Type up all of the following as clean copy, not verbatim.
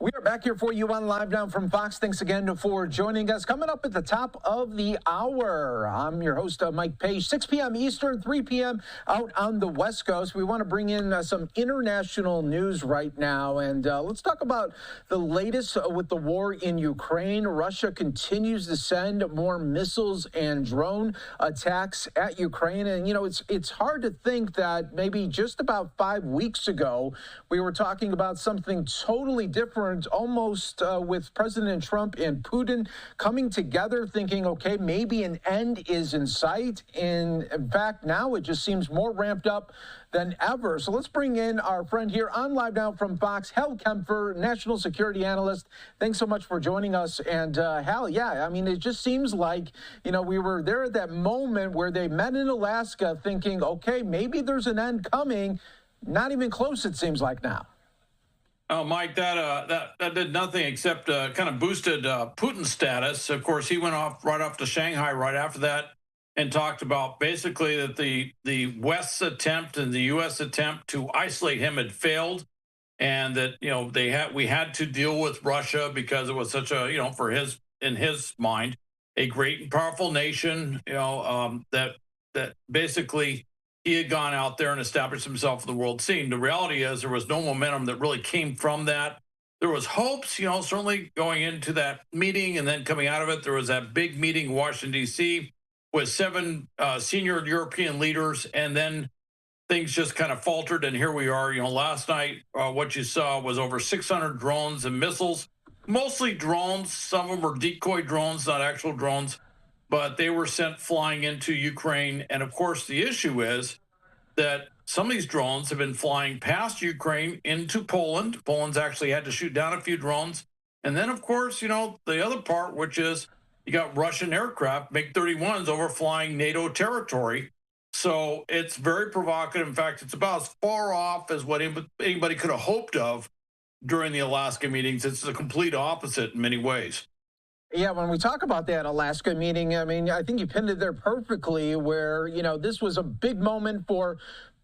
We are back here for you on Live Now from Fox. Thanks again for joining us. Coming up at the top of the hour, I'm your host, Mike Pache. 6 p.m. Eastern, 3 p.m. out on the West Coast. We want to bring in some international news right now. And let's talk about the latest with the war in Ukraine. Russia continues to send more missiles and drone attacks at Ukraine. And, you know, it's hard to think that maybe just about 5 weeks ago, we were talking about something totally different, almost with President Trump and Putin coming together, thinking, okay, maybe an end is in sight. In fact, now it just seems more ramped up than ever. So let's bring in our friend here on Live Now from Fox, Hal Kempfer, national security analyst. Thanks so much for joining us. And Hal, yeah, I mean, it just seems like, you know, we were there at that moment where they met in Alaska thinking, okay, maybe there's an end coming. Not even close, it seems like now. Oh, Mike, that did nothing except kind of boosted Putin's status. Of course, he went right off to Shanghai right after that and talked about basically that the West's attempt and the U.S. attempt to isolate him had failed, and that, you know, we had to deal with Russia because it was such a, you know, in his mind, a great and powerful nation, you know, that basically he had gone out there and established himself in the world scene. The reality is there was no momentum that really came from that. There was hopes, you know, certainly going into that meeting, and then coming out of it, there was that big meeting in Washington, D.C. with 7 senior European leaders, and then things just kind of faltered, and here we are. You know, last night, what you saw was over 600 drones and missiles, mostly drones. Some of them were decoy drones, not actual drones, but they were sent flying into Ukraine. And of course, the issue is that some of these drones have been flying past Ukraine into Poland. Poland's actually had to shoot down a few drones. And then, of course, you know, the other part, which is you got Russian aircraft, MiG-31s, overflying NATO territory. So it's very provocative. In fact, it's about as far off as what anybody could have hoped of during the Alaska meetings. It's the complete opposite in many ways. Yeah, when we talk about that Alaska meeting, I mean, I think you pinned it there perfectly where, you know, this was a big moment for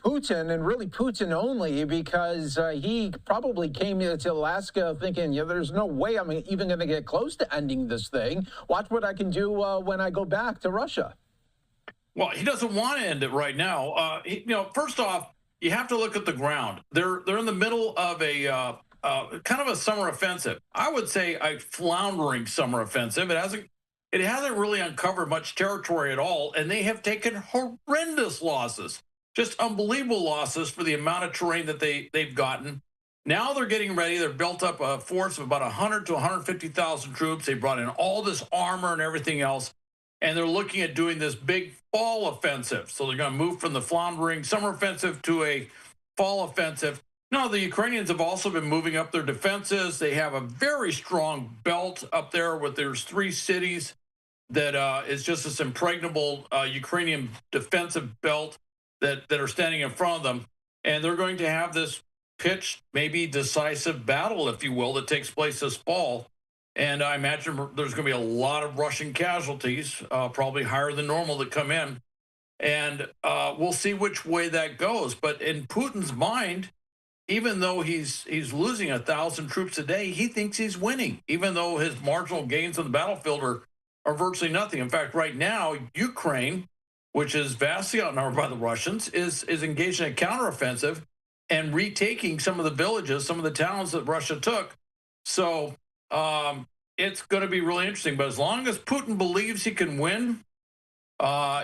Putin, and really Putin only, because he probably came to Alaska thinking, yeah, there's no way I'm even going to get close to ending this thing. Watch what I can do when I go back to Russia. Well, he doesn't want to end it right now. You know, first off, you have to look at the ground. They're in the middle of a kind of a summer offensive. I would say a floundering summer offensive. It hasn't really uncovered much territory at all, and they have taken horrendous losses, just unbelievable losses for the amount of terrain that they've gotten. Now they're getting ready. They've built up a force of about 100 to 150,000 troops. They brought in all this armor and everything else, and they're looking at doing this big fall offensive. So they're going to move from the floundering summer offensive to a fall offensive. No, the Ukrainians have also been moving up their defenses. They have a very strong belt up there with there's 3 cities that is just this impregnable Ukrainian defensive belt that are standing in front of them. And they're going to have this pitched, maybe decisive battle, if you will, that takes place this fall. And I imagine there's going to be a lot of Russian casualties, probably higher than normal, that come in. And we'll see which way that goes. But in Putin's mind, even though he's losing 1,000 troops a day, he thinks he's winning, even though his marginal gains on the battlefield are virtually nothing. In fact, right now, Ukraine, which is vastly outnumbered by the Russians, is engaged in a counteroffensive and retaking some of the villages, some of the towns that Russia took. So it's going to be really interesting. But as long as Putin believes he can win,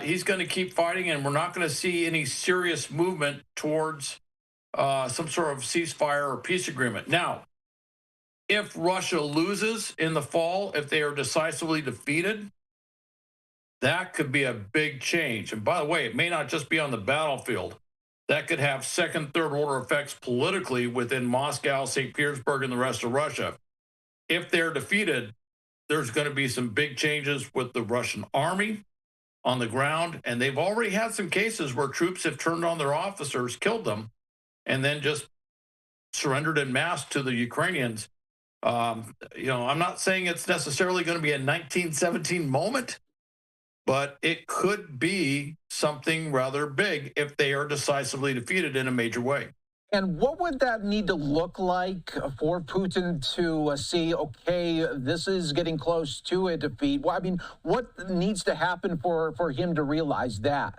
he's going to keep fighting, and we're not going to see any serious movement towards some sort of ceasefire or peace agreement. Now, if Russia loses in the fall, if they are decisively defeated, that could be a big change. And by the way, it may not just be on the battlefield. That could have second, third order effects politically within Moscow, St. Petersburg, and the rest of Russia. If they're defeated, there's going to be some big changes with the Russian army on the ground. And they've already had some cases where troops have turned on their officers, killed them, and then just surrendered en masse to the Ukrainians. You know, I'm not saying it's necessarily going to be a 1917 moment, but it could be something rather big if they are decisively defeated in a major way. And what would that need to look like for Putin to see, okay, this is getting close to a defeat? Well, I mean, what needs to happen for him to realize that?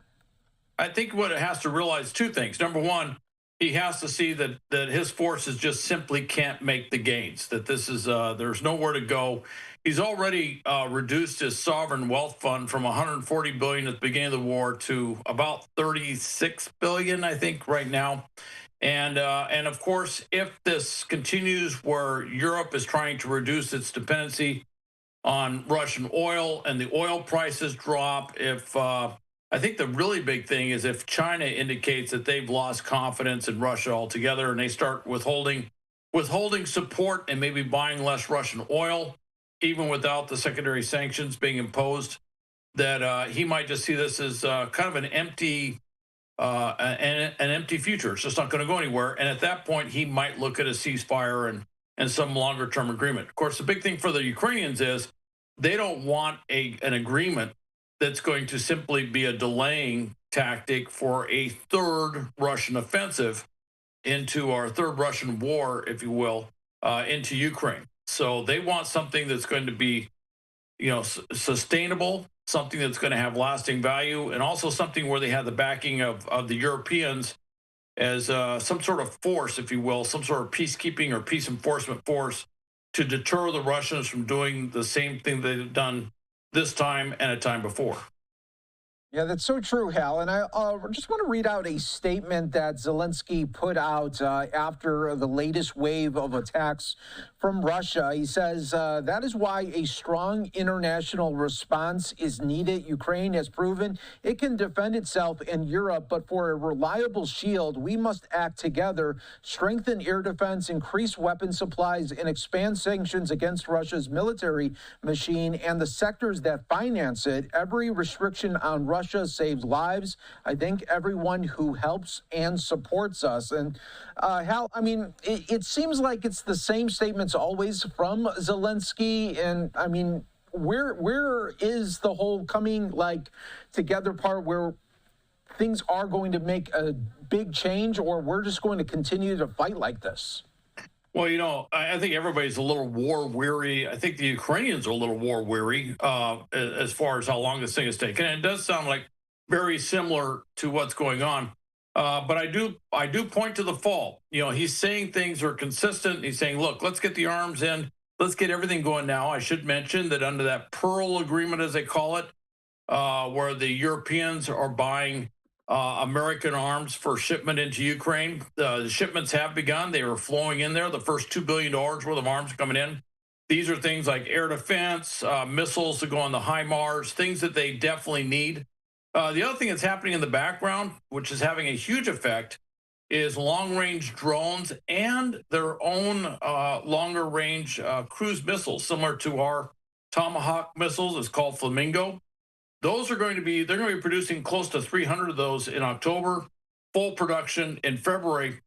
I think what it has to realize two things. Number one, he has to see that his forces just simply can't make the gains. That this is there's nowhere to go. He's already reduced his sovereign wealth fund from 140 billion at the beginning of the war to about 36 billion, I think, right now. And of course, if this continues, where Europe is trying to reduce its dependency on Russian oil and the oil prices drop, if I think the really big thing is if China indicates that they've lost confidence in Russia altogether and they start withholding support and maybe buying less Russian oil, even without the secondary sanctions being imposed, that he might just see this as kind of an empty future. It's just not going to go anywhere. And at that point, he might look at a ceasefire and some longer term agreement. Of course, the big thing for the Ukrainians is they don't want an agreement that's going to simply be a delaying tactic for a third Russian offensive into our third Russian war, if you will, into Ukraine. So they want something that's going to be, sustainable, something that's going to have lasting value, and also something where they have the backing of the Europeans as some sort of force, if you will, some sort of peacekeeping or peace enforcement force to deter the Russians from doing the same thing they've done this time and a time before. Yeah, that's so true, Hal. And I just want to read out a statement that Zelensky put out after the latest wave of attacks from Russia. He says, that is why a strong international response is needed. Ukraine has proven it can defend itself in Europe, but for a reliable shield, we must act together, strengthen air defense, increase weapon supplies, and expand sanctions against Russia's military machine and the sectors that finance it. Every restriction on Russia saves lives. I think everyone who helps and supports us. And Hal, I mean, it seems like it's the same statements always from Zelensky. And I mean, where is the whole coming together part where things are going to make a big change, or we're just going to continue to fight like this? Well, I think everybody's a little war weary. I think the Ukrainians are a little war weary as far as how long this thing has taken. And it does sound like very similar to what's going on. But I do point to the fall. He's saying things are consistent. He's saying, look, let's get the arms in. Let's get everything going now. I should mention that under that Pearl Agreement, as they call it, where the Europeans are buying American arms for shipment into Ukraine. The shipments have begun. They are flowing in there. The first $2 billion worth of arms coming in. These are things like air defense, missiles to go on the HIMARS, things that they definitely need. The other thing that's happening in the background, which is having a huge effect, is long-range drones and their own longer-range cruise missiles, similar to our Tomahawk missiles. It's called Flamingo. They're going to be producing close to 300 of those in October, full production in February.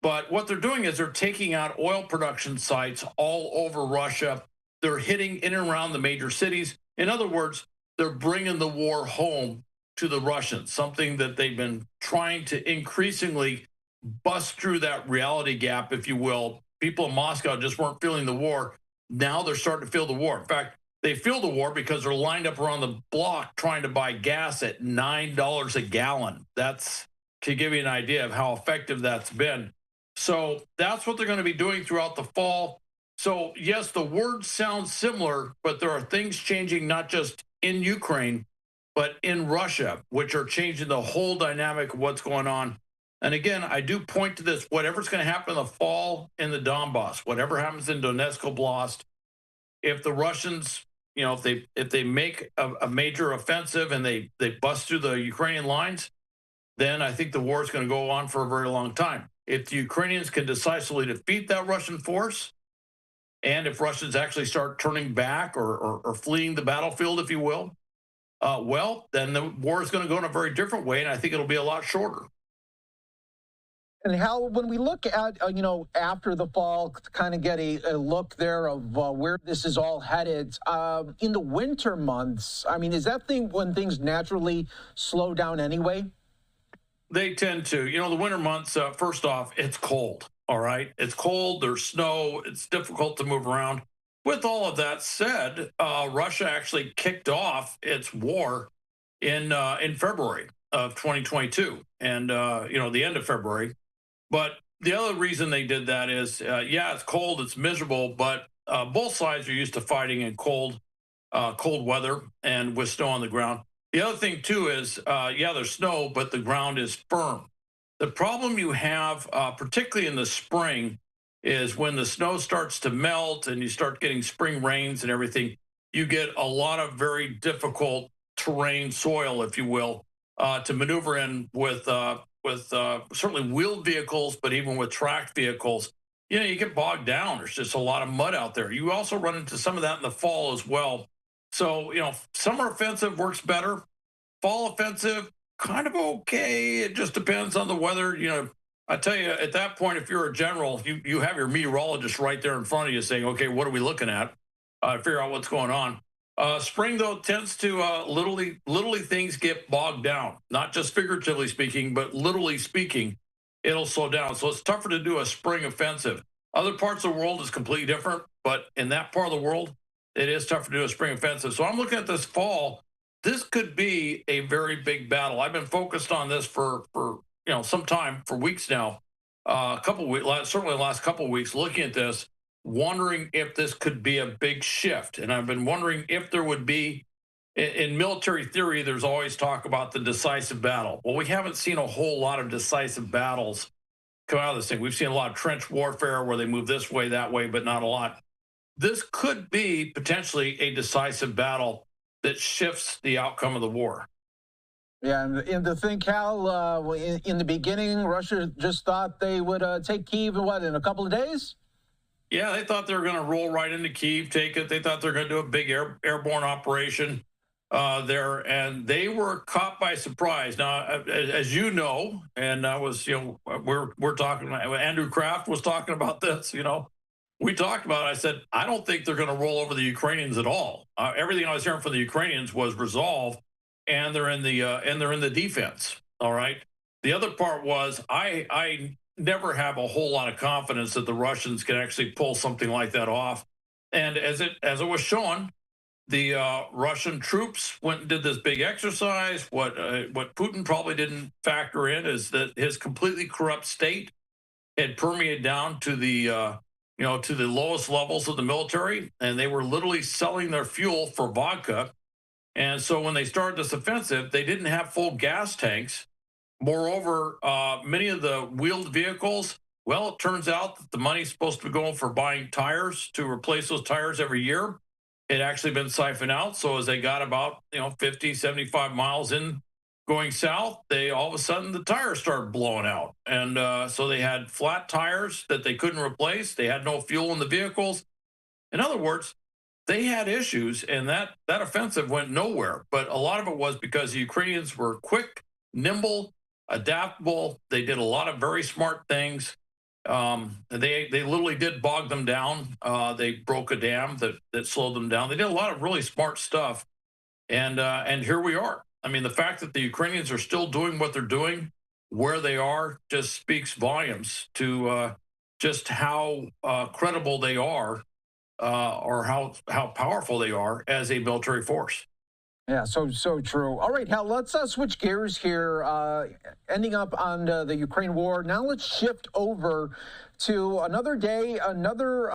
But what they're doing is they're taking out oil production sites all over Russia. They're hitting in and around the major cities. In other words, they're bringing the war home to the Russians, something that they've been trying to increasingly bust through that reality gap, if you will. People in Moscow just weren't feeling the war. Now they're starting to feel the war. In fact, they feel the war because they're lined up around the block trying to buy gas at $9 a gallon. That's to give you an idea of how effective that's been. So that's what they're going to be doing throughout the fall. So yes, the words sound similar, but there are things changing not just in Ukraine, but in Russia, which are changing the whole dynamic of what's going on. And again, I do point to this, whatever's going to happen in the fall in the Donbass, whatever happens in Donetsk Oblast, if the Russians, if they make a major offensive and they bust through the Ukrainian lines, then I think the war is going to go on for a very long time. If the Ukrainians can decisively defeat that Russian force, and if Russians actually start turning back or fleeing the battlefield, if you will, well, then the war is going to go in a very different way, and I think it'll be a lot shorter. And Hal, when we look at, after the fall, to kind of get a look there of where this is all headed, in the winter months, I mean, is that when things naturally slow down anyway? They tend to. You know, the winter months, first off, it's cold. All right. It's cold. There's snow. It's difficult to move around. With all of that said, Russia actually kicked off its war in February of 2022, and the end of February. But the other reason they did that is, yeah, it's cold, it's miserable, but both sides are used to fighting in cold weather and with snow on the ground. The other thing too is, yeah, there's snow, but the ground is firm. The problem you have, particularly in the spring, is when the snow starts to melt and you start getting spring rains and everything, you get a lot of very difficult terrain, soil, if you will, to maneuver in with certainly wheeled vehicles, but even with tracked vehicles. You know, you get bogged down. There's just a lot of mud out there. You also run into some of that in the fall as well. So, summer offensive works better. Fall offensive, kind of okay. It just depends on the weather. I tell you, at that point, if you're a general, you have your meteorologist right there in front of you saying, okay, what are we looking at? Figure out what's going on. Spring, though, tends to literally things get bogged down, not just figuratively speaking, but literally speaking, it'll slow down. So it's tougher to do a spring offensive. Other parts of the world is completely different, but in that part of the world, it is tougher to do a spring offensive. So I'm looking at this fall. This could be a very big battle. I've been focused on this for some time, for weeks now, a couple of weeks, certainly the last couple of weeks, looking at this, wondering if this could be a big shift. And I've been wondering if there would be, in military theory, there's always talk about the decisive battle. Well, we haven't seen a whole lot of decisive battles come out of this thing. We've seen a lot of trench warfare where they move this way, that way, but not a lot. This could be potentially a decisive battle that shifts the outcome of the war. Yeah, and to think, Hal, in the beginning, Russia just thought they would take Kyiv in a couple of days? Yeah, they thought they were going to roll right into Kyiv, take it. They thought they were going to do a big airborne operation there, and they were caught by surprise. Now, as you know, and I was, we're talking. Andrew Kraft was talking about this. We talked about it. I said, I don't think they're going to roll over the Ukrainians at all. Everything I was hearing from the Ukrainians was resolved, and they're in the defense. All right. The other part was I never have a whole lot of confidence that the Russians can actually pull something like that off. And as it was shown, the Russian troops went and did this big exercise. What Putin probably didn't factor in is that his completely corrupt state had permeated down to the to the lowest levels of the military, and they were literally selling their fuel for vodka. And so when they started this offensive, they didn't have full gas tanks. Moreover, many of the wheeled vehicles, well, it turns out that the money's supposed to be going for buying tires to replace those tires every year. It actually been siphoned out. So as they got about 50, 75 miles in going south, they all of a sudden the tires started blowing out. And so they had flat tires that they couldn't replace. They had no fuel in the vehicles. In other words, they had issues, and that offensive went nowhere. But a lot of it was because the Ukrainians were quick, nimble, adaptable. They did a lot of very smart things. They literally did bog them down. They broke a dam that slowed them down. They did a lot of really smart stuff. And here we are. I mean, the fact that the Ukrainians are still doing what they're doing, where they are, just speaks volumes to just how credible they are, or how powerful they are as a military force. Yeah, so true. All right, Hal, let's switch gears here, ending up on the Ukraine war. Now let's shift over to another day, another